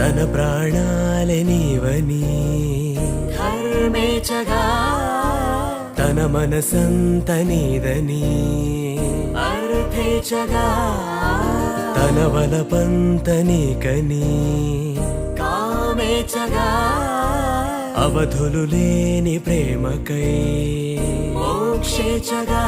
తన ప్రాణాలే నీవని ధర్మేచగా తన మనసంత నీదని అర్థేచగా తన వలపంత నీకని కామేచగా అవధులు లేని ప్రేమకై మోక్షేచగా